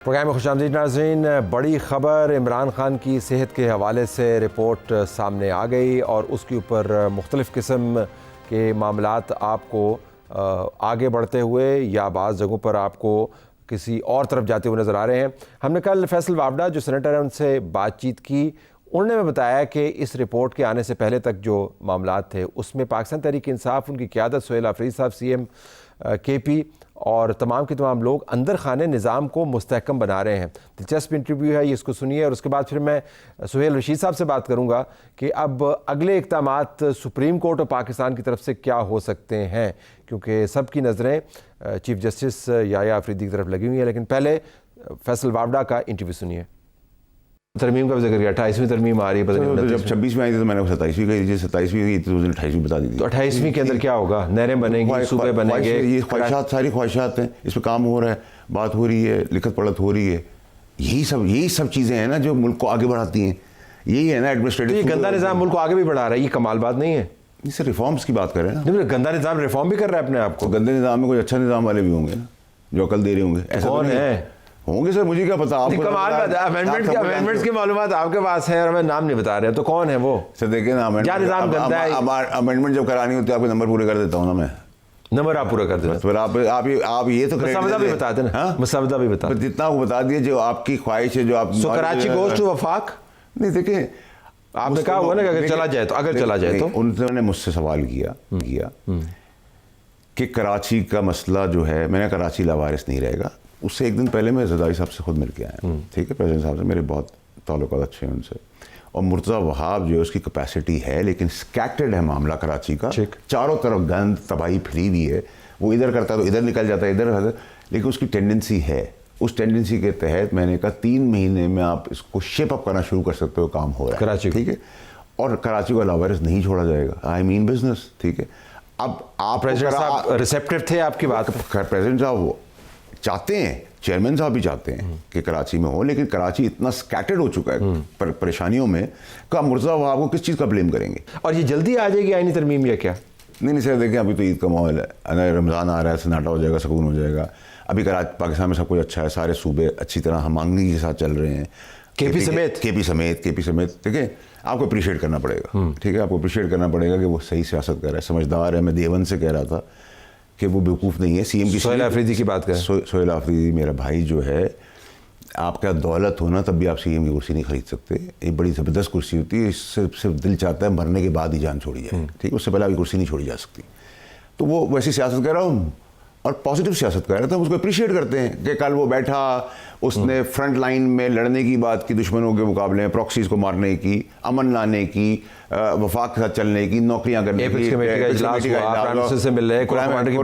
Programme میں خوشامدید ناظرین، بڑی خبر عمران خان کی صحت کے حوالے سے رپورٹ سامنے آ گئی اور اس کے اوپر مختلف قسم کے معاملات آپ کو آگے بڑھتے ہوئے یا بعض جگہوں پر آپ کو کسی اور طرف جاتے ہوئے نظر آ رہے ہیں۔ ہم نے کل فیصل وابڈا جو سینیٹر ہیں ان سے بات چیت کی، انہوں نے ہمیں بتایا کہ اس رپورٹ کے آنے سے پہلے تک جو معاملات تھے اس میں پاکستان تحریک انصاف، ان کی قیادت سہیل آفریدی صاحب سی ایم کے پی اور تمام کے تمام لوگ اندر خانے نظام کو مستحکم بنا رہے ہیں۔ دلچسپ انٹرویو ہے، یہ اس کو سنیے اور اس کے بعد پھر میں سہیل رشید صاحب سے بات کروں گا کہ اب اگلے اقدامات سپریم کورٹ اور پاکستان کی طرف سے کیا ہو سکتے ہیں، کیونکہ سب کی نظریں چیف جسٹس یحییٰ آفریدی کی طرف لگی ہوئی ہیں۔ لیکن پہلے فیصل وابڈا کا انٹرویو سنیے۔ ترمیم کا بھی ذکر کیا، 28ویں ترمیم آ رہی ہے، جب 26 میں آئی تھی تو میں نے 27ویں کہی تھی، 27ویں کی تو 28ویں بتا دی تھی۔ تو 28ویں کے اندر کیا ہوگا؟ نہریں بنیں گی، صوبے بنیں گے، یہ خواہشات، ساری خواہشات ہیں، اس پہ کام ہو رہا ہے، بات ہو رہی ہے، لکھت پڑھت ہو رہی ہے، یہی سب چیزیں ہیں نا جو ملک کو آگے بڑھاتی ہیں، یہی ہے نا ایڈمنسٹریٹو۔ یہ گندا نظام ملک کو آگے بھی بڑھا رہا ہے، یہ کمال بات نہیں ہے؟ اس سے ریفارمز کی بات کر رہے ہیں نا۔ گندا نظام ریفارم بھی کر رہا ہے اپنے آپ کو۔ گندے نظام میں کوئی اچھا نظام والے بھی ہوں گے نا جو عقل دے رہے ہوں گے۔ ایسا کون ہے؟ ہوں گے سر، مجھے کیا پتا۔ آپ کمال بات ہے، امینڈمنٹس کی معلومات آپ کے پاس ہے اور ہمیں نام نہیں بتا رہے، تو کون ہے وہ؟ سر دیکھیں نا، امینڈمنٹ جب کرانی ہوتی ہے آپ کے نمبر پورے کر دیتا ہوں نا میں۔ نمبر آپ پورا کر دیں، پھر آپ یہ تو مسودہ بھی بتا دیں نا، مسودہ بھی بتا دیں، جتنا وہ بتا دیے جو آپ کی خواہش ہے، جو آپ کراچی گوز ٹو وفاق۔ نہیں دیکھیں، آپ نے کہا ہوا نا کہ اگر چلا جائے تو انہوں نے مجھ سے سوال کیا کہ کراچی کا مسئلہ جو ہے، میں نے کراچی لاوارث نہیں رہے گا۔ اس سے ایک دن پہلے میں زرداری صاحب سے خود مل کے آیا، ٹھیک ہے، پریزیڈنٹ صاحب سے میرے بہت تعلقات اچھے ہیں ان سے، اور مرتضیٰ وہاب جو ہے اس کی کیپیسٹی ہے، لیکن اسکیٹرڈ ہے معاملہ کراچی کا، چاروں طرف گند تباہی پھیلی ہوئی ہے، وہ ادھر کرتا ہے تو ادھر نکل جاتا ہے، ادھر، لیکن اس کی ٹینڈنسی ہے۔ اس ٹینڈنسی کے تحت میں نے کہا 3 مہینے میں آپ اس کو شیپ اپ کرنا شروع کر سکتے ہو، کام ہو رہا ہے کراچی، ٹھیک ہے، اور کراچی کو لاوارث نہیں چھوڑا جائے گا، آئی مین بزنس، ٹھیک ہے۔ اب آپ پریزیڈنٹ صاحب ریسیپٹیو تھے آپ کی بات؟ پریزیڈنٹ صاحب وہ چاہتے ہیں، چیئرمین صاحب بھی چاہتے ہیں کہ کراچی میں ہو، لیکن کراچی اتنا سکیٹرڈ ہو چکا ہے پریشانیوں میں کہ آپ مرتضیٰ وہاب کو کس چیز کا بلیم کریں گے؟ اور یہ جلدی آ جائے گی آئینی ترمیم یا کیا؟ نہیں سر دیکھیں، ابھی تو عید کا ماحول ہے، اگر رمضان آ رہا ہے، سناٹا ہو جائے گا، سکون ہو جائے گا۔ ابھی پاکستان میں سب کچھ اچھا ہے، سارے صوبے اچھی طرح ہم آہنگی کے ساتھ چل رہے ہیں، کے پی سمیت، ٹھیک ہے۔ آپ کو اپریشیٹ کرنا پڑے گا، ٹھیک ہے، آپ کو اپریشیٹ کرنا پڑے گا کہ وہ صحیح سیاست کر رہا ہے، سمجھدار ہے۔ میں دیون سے کہہ رہا تھا کہ وہ بیوقوف نہیں ہے۔ سی ایم کی سہیل آفریدی کی بات کریں، سہیل آفریدی میرا بھائی جو ہے، آپ کا دولت ہونا تب بھی آپ سی ایم کی کرسی نہیں خرید سکتے، ایک بڑی زبردست کرسی ہوتی ہے، اس سے صرف دل چاہتا ہے مرنے کے بعد ہی جان چھوڑی جائے، ٹھیک ہے، اس سے پہلے آپ کی کرسی نہیں چھوڑی جا سکتی۔ تو وہ ویسی سیاست کر رہا ہوں اور پازیٹیو سیاست کر رہا تھا، اس کو اپریشیٹ کرتے ہیں کہ کل وہ بیٹھا، اس نے فرنٹ لائن میں لڑنے کی بات کی، دشمنوں کے مقابلے میں پراکسیز کو مارنے کی، امن لانے کی، وفاق کے ساتھ چلنے کی، نوکریاں کرنے کی،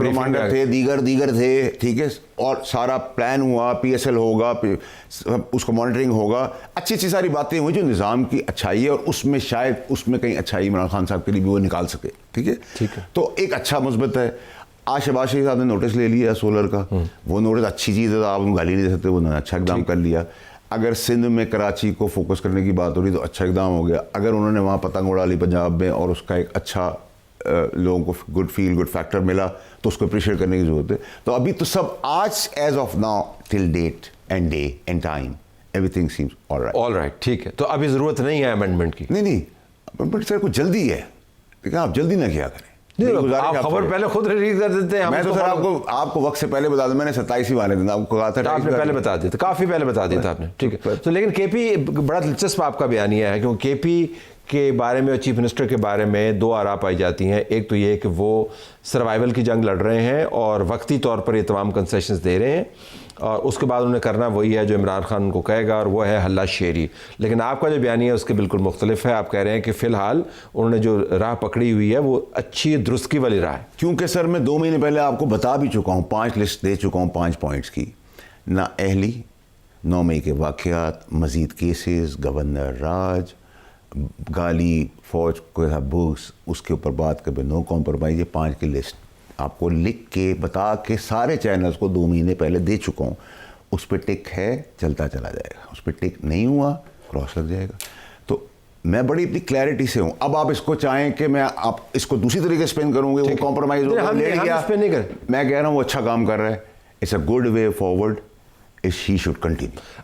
کمانڈر تھے، دیگر تھے، ٹھیک ہے، اور سارا پلان ہوا، پی ایس ایل ہوگا، اس کو مانیٹرنگ ہوگا، اچھی ساری باتیں ہوئی جو نظام کی اچھائی ہے، اور اس میں شاید اس میں کہیں اچھائی عمران خان صاحب کے لیے بھی وہ نکال سکے، ٹھیک ہے۔ تو ایک اچھا مثبت ہے۔ آج شہباز شریف صاحب نے نوٹس لے لیا سولر کا، وہ نوٹس اچھی چیز ہے، آپ گالی نہیں دے سکتے، وہ اچھا اقدام کر لیا۔ اگر سندھ میں کراچی کو فوکس کرنے کی بات ہو رہی تو اچھا اقدام ہو گیا۔ اگر انہوں نے وہاں پتنگ اڑا لی پنجاب میں اور اس کا ایک اچھا لوگوں کو گڈ فیکٹر ملا تو اس کو اپریشیٹ کرنے کی ضرورت ہے۔ تو ابھی تو سب آج as of now till date and day and time everything seems all right, ٹھیک ہے۔ تو ابھی ضرورت نہیں ہے امینڈمنٹ کی؟ نہیں، امینڈمنٹ سر کو جلدی ہے، ٹھیک ہے، آپ جلدی نہ کیا کریں۔ آپ خبر پہلے خود ریلیز کر دیتے ہیں۔ میں تو سر آپ کو وقت سے پہلے بتا دوں، میں نے 27 والے دن آپ کو کہا تھا، آپ نے پہلے بتا دیا تھا، کافی پہلے بتا دیا تھا آپ نے، ٹھیک ہے۔ تو لیکن کے پی بڑا دلچسپ آپ کا بیانیہ ہے، کیونکہ کے پی کے بارے میں اور چیف منسٹر کے بارے میں 2 آراء پائی جاتی ہیں۔ ایک تو یہ کہ وہ سروائیول کی جنگ لڑ رہے ہیں اور وقتی طور پر یہ تمام کنسیشنز دے رہے ہیں، اور اس کے بعد انہوں نے کرنا وہی ہے جو عمران خان ان کو کہے گا، اور وہ ہے حلہ شیری۔ لیکن آپ کا جو بیانیہ ہے اس کے بالکل مختلف ہے، آپ کہہ رہے ہیں کہ فی الحال انہوں نے جو راہ پکڑی ہوئی ہے وہ اچھی درستگی والی راہ ہے۔ کیونکہ سر میں 2 مہینے پہلے آپ کو بتا بھی چکا ہوں، 5 لسٹ دے چکا ہوں، 5 پوائنٹس کی، نا اہلی، 9 مئی کے واقعات، مزید کیسز، گورنر راج، گالی فوج کو بکس، اس کے اوپر بات کر نو کمپرومائز، یہ 5 کی لسٹ آپ کو لکھ کے بتا کے سارے چینلز کو 2 مہینے پہلے دے چکا ہوں۔ اس پہ ٹک ہے، چلتا چلا جائے گا، اس پہ ٹک نہیں ہوا کراس لگ جائے گا۔ تو میں بڑی اپنی کلیئرٹی سے ہوں۔ اب آپ اس کو چاہیں کہ میں آپ اس کو دوسری طریقے سے اسپین کروں گے، وہ کمپرومائز ہو گیا، میں کہہ رہا ہوں وہ اچھا کام کر رہا ہے، it's a good way forward, she should continue.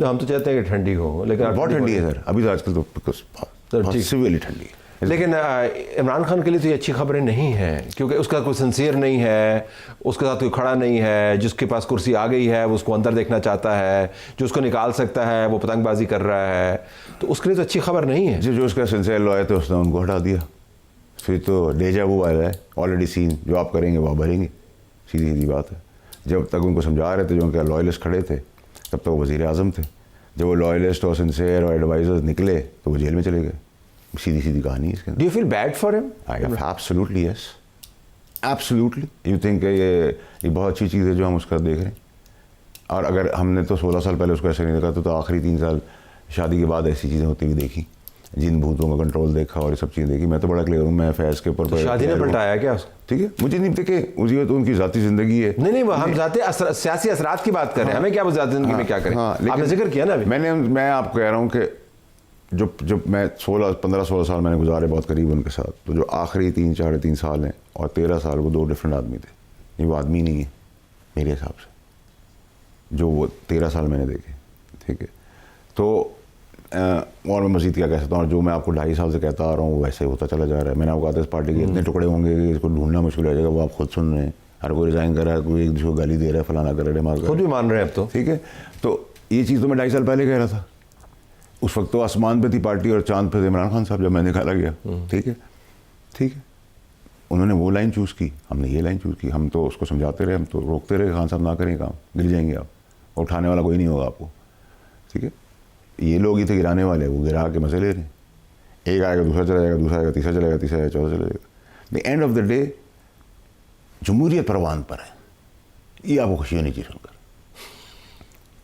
ہم تو چاہتے ہیں کہ ٹھنڈی ہو، لیکن بہت ٹھنڈی ہے سر ابھی تو آج کل تو سیویرلی ٹھنڈی ہے. لیکن عمران خان کے لیے تو یہ اچھی خبریں نہیں ہیں، کیونکہ اس کا کوئی سنسیئر نہیں ہے، اس کے ساتھ کوئی کھڑا نہیں ہے، جس کے پاس کرسی آ گئی ہے وہ اس کو اندر دیکھنا چاہتا ہے، جو اس کو نکال سکتا ہے وہ پتنگ بازی کر رہا ہے، تو اس کے لیے تو اچھی خبر نہیں ہے. جو اس کا سنسیئر لوائر تھے اس نے ان کو ہٹا دیا. پھر تو ڈیجا وہ آیا ہے آلریڈی سین، جو آپ کریں گے وہ آپ بھریں گے، سیدھی سیدھی بات ہے. جب تک ان کو سمجھا رہے تھے جو ان کے لوائلسٹ کھڑے تھے تب تک وہ وزیر اعظم تھے. جب وہ لوائلسٹ اور سنسیئر اور ایڈوائزر نکلے تو وہ جیل میں چلے گئے. سیدھی سیدھی کہانی ہے اس کے اندر. Do you feel bad for him? Absolutely yes, absolutely. You think کہ یہ بہت اچھی چیز ہے جو ہم اس کا دیکھ رہے ہیں. اور اگر ہم نے تو 16 سال پہلے اس کو ایسے نہیں دیکھا تو آخری 3 سال شادی کے بعد ایسی چیزیں ہوتی ہوئی دیکھی، جن بھوتوں کا کنٹرول دیکھا اور یہ سب چیزیں دیکھی. میں تو بڑا کلیئر ہوں، میں فیض کے اوپر شادی نے پلٹایا کیا؟ ٹھیک ہے مجھے نہیں دیکھے، مجھے تو ان کی ذاتی زندگی ہے. نہیں ہم ذاتی سیاسی اثرات کی بات کر رہے ہیں، ہمیں کیا ذاتی زندگی میں کیا کریں. آپ نے ذکر کیا نا ابھی. میں آپ کو کہہ رہا ہوں کہ جب میں 15-16 سال میں نے گزارے بہت قریب ان کے ساتھ، تو جو آخری 3 سال ہیں اور 13 سال وہ 2 ڈفرینٹ آدمی تھے. یہ وہ آدمی نہیں ہے میرے حساب سے جو وہ 13 سال میں نے دیکھے. ٹھیک ہے تو اور میں مزید کیا کہہ سکتا ہوں. اور جو میں آپ کو 2.5 سال سے کہتا آ رہا ہوں وہ ویسے ہوتا چلا جا رہا ہے. میں نے آپ کو کہا تھا اس پارٹی کے اتنے ٹکڑے ہوں گے کہ اس کو ڈھونڈنا مشکل ہو جائے گا. وہ آپ خود سن رہے ہیں، ہر کوئی ریزائن کر رہا ہے، کوئی ایک دوسرے کو گالی دے رہا ہے، فلانا کر رہا ہے، خود بھی مان رہے ہیں اب تو. ٹھیک ہے تو یہ چیز تو میں 2.5 سال پہلے کہہ رہا تھا. اس وقت تو آسمان پہ تھی پارٹی اور چاند پہ تھے عمران خان صاحب جب میں نکالا گیا. ٹھیک ہے انہوں نے وہ لائن چوز کی، ہم نے یہ لائن چوز کی. ہم تو اس کو سمجھاتے رہے، ہم تو روکتے رہے خان صاحب نہ کریں کام، گر جائیں گے آپ، اٹھانے والا کوئی نہیں ہوگا آپ کو. ٹھیک ہے یہ لوگ ہی تھے گرانے والے، وہ گرا کے مزے لے رہے ہیں. ایک آئے گا دوسرا چلا جائے گا، دوسرا آئے گا تیسرا چلے گا، تیسرا آئے گا چوتھا چلے گا. The end of the day جمہوریت پروان پر ہے. یہ آپ کو خوشی ہونی چاہیے سن کر.